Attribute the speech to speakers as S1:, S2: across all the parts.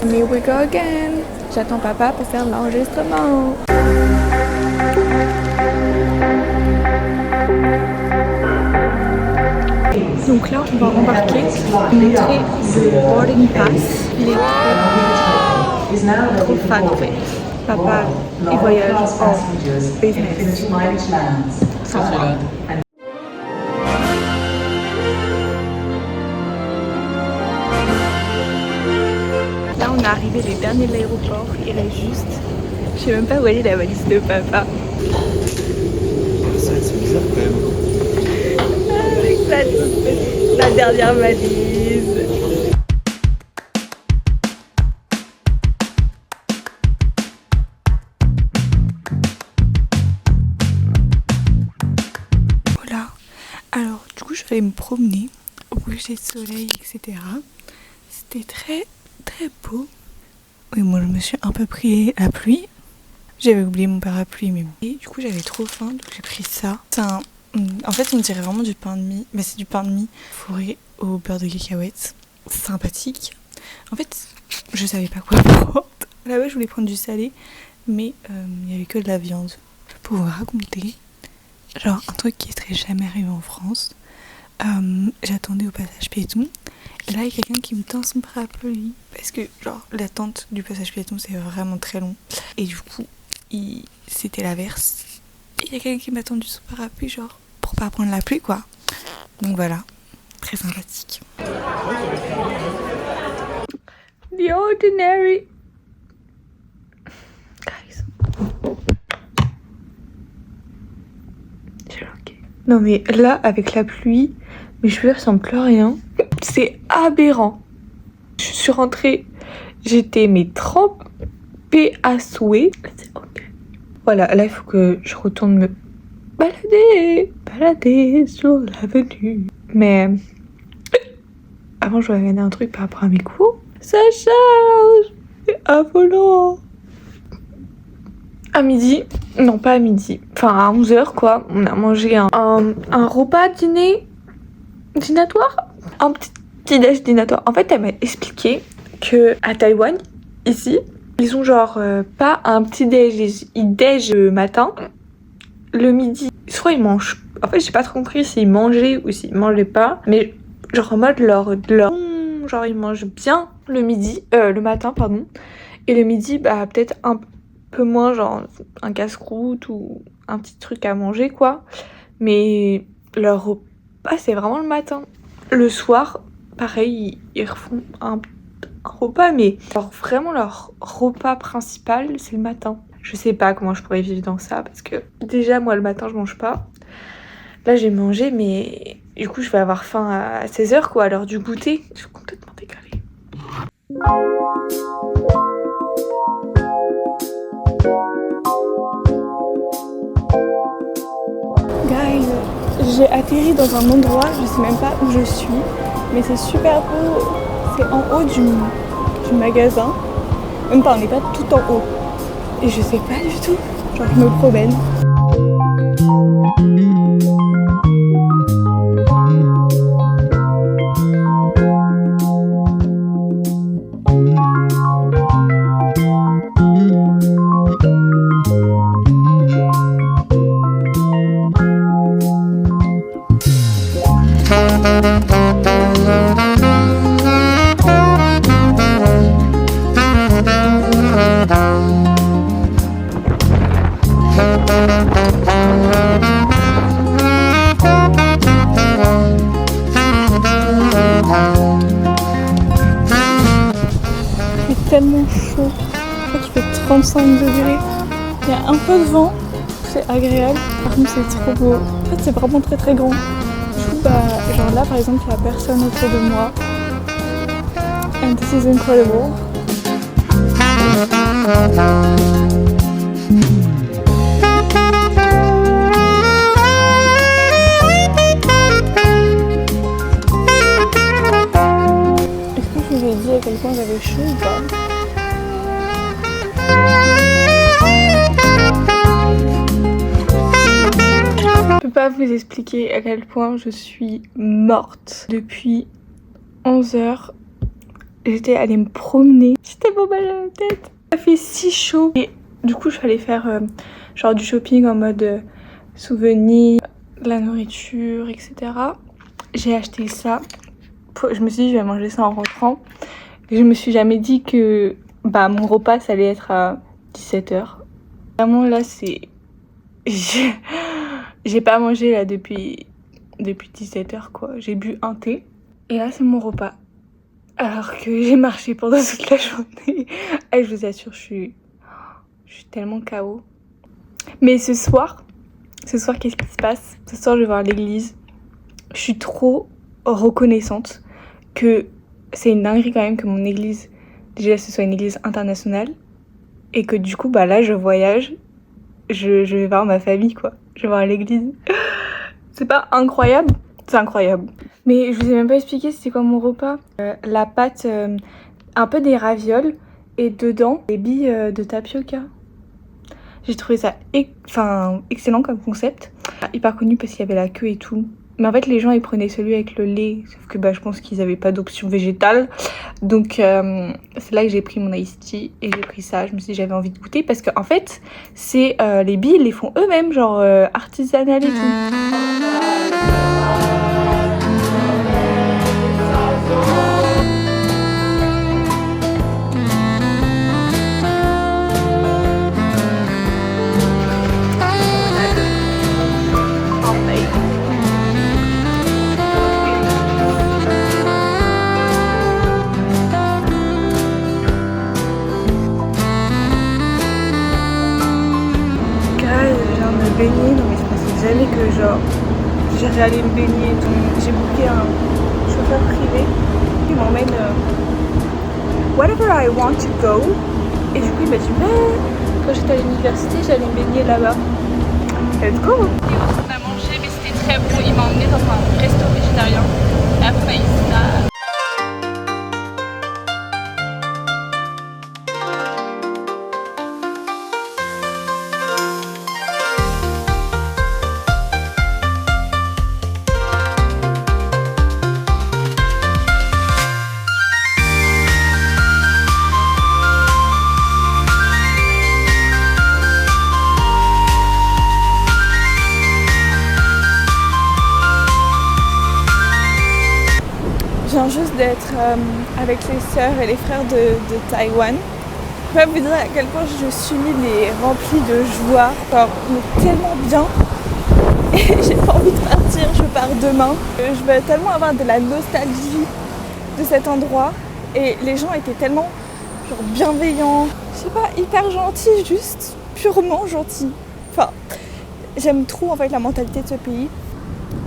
S1: Here we go again. J'attends papa pour faire l'enregistrement. Donc là, on va embarquer, montrer le boarding pass. Il est trop fan en fait. Papa, il voyage en business. Sans moi. Là, on est arrivé les derniers de l'aéroport. Il reste juste. Je sais même pas où elle est la valise de papa.
S2: C'est bizarre quand même.
S1: Avec la dernière valise. Voilà. Alors, du coup, je vais aller me promener au coucher de soleil, etc. C'était très beau. Oui, moi je me suis un peu pris la pluie. J'avais oublié mon parapluie, mais bon. Et du coup, j'avais trop faim, donc j'ai pris ça. C'est un... En fait, on dirait vraiment du pain de mie. Mais c'est du pain de mie fourré au beurre de cacahuètes. Sympathique. En fait, je savais pas quoi prendre. Là-bas, je voulais prendre du salé, mais il n'y avait que de la viande. Pour vous raconter, genre un truc qui serait jamais arrivé en France. J'attendais au passage piéton. Et là, il y a quelqu'un qui me tend son parapluie. Parce que, genre, l'attente du passage piéton, c'est vraiment très long. Et du coup, c'était l'averse. Et il y a quelqu'un qui m'a tendu son parapluie, genre, pour pas prendre la pluie, quoi. Donc voilà, très sympathique. The ordinary. Guys. J'ai loqué. Non mais là, avec la pluie, mes cheveux ressemblent plus à rien. C'est aberrant. Je suis rentrée, j'étais trempée à souhait. C'est ok. Voilà, là il faut que je retourne me balader sur l'avenue. Mais avant, je vais regarder un truc par rapport à mes cours. Ça charge, c'est affolant. À midi, non pas à midi, enfin à 11h quoi, on a mangé un repas dînatoire, un petit déj dînatoire. En fait, elle m'a expliqué que à Taïwan, ici, ils ont genre pas un petit déj, ils déj le matin, le midi, soit ils mangent. En fait, j'ai pas trop compris s'ils mangeaient ou s'ils mangeaient pas, mais genre en mode genre ils mangent bien le midi, le matin pardon, et le midi bah peut-être un peu moins, genre un casse-croûte ou un petit truc à manger quoi, mais leur repas c'est vraiment le matin. Le soir pareil, ils refont un repas, mais genre vraiment leur repas principal c'est le matin. Je sais pas comment je pourrais vivre dans ça, parce que déjà moi le matin je mange pas. Là j'ai mangé, mais du coup je vais avoir faim à 16h quoi, à l'heure du goûter. Je suis complètement décalée. Guys, j'ai atterri dans un endroit, je sais même pas où je suis, mais c'est super beau. C'est en haut du magasin. Même pas, on n'est pas tout en haut. Et je sais pas du tout, genre je me promène. C'est tellement chaud, je crois qu'il fait 35 degrés. Il y a un peu de vent, c'est agréable. Par contre c'est trop beau. En fait c'est vraiment très grand. Du coup bah genre là par exemple il n'y a personne autour de moi. And this is incredible. Est-ce que je vous ai dit à quel point j'avais chaud ou pas? Je peux pas vous expliquer à quel point je suis morte depuis 11h. j'étais allée me promener. J'étais tellement mal à la tête. Ça fait si chaud. Et du coup, je suis allée faire genre du shopping en mode souvenirs, la nourriture, etc. J'ai acheté ça. Je me suis dit, je vais manger ça en rentrant. Et je me suis jamais dit que mon repas, ça allait être à 17h. Vraiment, là, c'est... J'ai pas mangé là depuis 17h, quoi. J'ai bu un thé. Et là, c'est mon repas. Alors que j'ai marché pendant toute la journée. Et je vous assure, je suis tellement KO. Mais ce soir, qu'est-ce qui se passe? Ce soir, je vais voir l'église. Je suis trop reconnaissante que c'est une dinguerie quand même que mon église, déjà, ce soit une église internationale. Et que du coup, là, je voyage. Je vais voir ma famille, quoi. Je vais voir l'église. C'est pas incroyable? C'est incroyable. Mais je vous ai même pas expliqué c'était quoi mon repas. La pâte, un peu des ravioles et dedans des billes de tapioca. J'ai trouvé ça excellent comme concept. Hyper connu parce qu'il y avait la queue et tout. Mais en fait les gens ils prenaient celui avec le lait. Sauf que je pense qu'ils avaient pas d'option végétale. Donc c'est là que j'ai pris mon iced tea et j'ai pris ça. Je me suis dit j'avais envie de goûter parce qu'en fait c'est les billes ils les font eux-mêmes genre artisanales et tout. Baigner, non mais je pensais jamais que genre j'irais aller me baigner. Donc j'ai booké un chauffeur privé qui m'emmène wherever I want to go. Et du coup il m'a dit quand j'étais à l'université j'allais me baigner là-bas. Let's go. On a mangé mais c'était très bon. Il m'a emmené dans un resto végétarien. Et après on a eu ça. Je viens juste d'être avec les sœurs et les frères de Taïwan. Je peux pas vous dire à quel point je suis remplie de joie, mais tellement bien. Et j'ai pas envie de partir, je pars demain. Je veux tellement avoir de la nostalgie de cet endroit. Et les gens étaient tellement bienveillants, je sais pas, hyper gentils, juste purement gentils. J'aime trop en fait la mentalité de ce pays.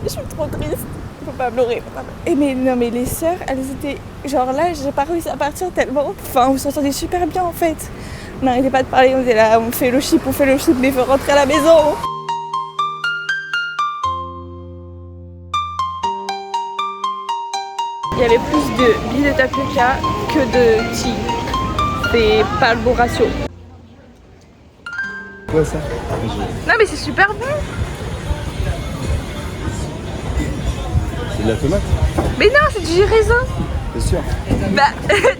S1: Je suis trop triste. Faut pas pleurer. Et mais les sœurs, elles étaient là, j'ai pas réussi à partir tellement. On s'entendait super bien en fait. On n'arrêtait pas de parler, on était là, on fait le chip, mais il faut rentrer à la maison. Il y avait plus de billes de tapioca que de tea. C'est pas le bon ratio.
S2: Quoi ça?
S1: Non mais c'est super bon.
S2: C'est de la tomate?
S1: Mais non, c'est du jus raisin.
S2: C'est sûr.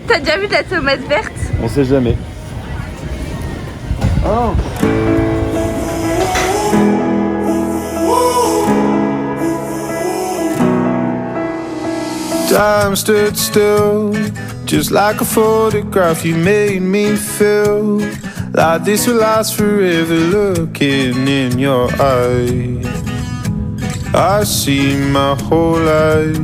S1: T'as déjà vu de la tomate verte?
S2: On sait jamais. Oh.
S3: Time stood still, just like a photograph. You made me feel like this will last forever. Looking in your eyes, I see my whole life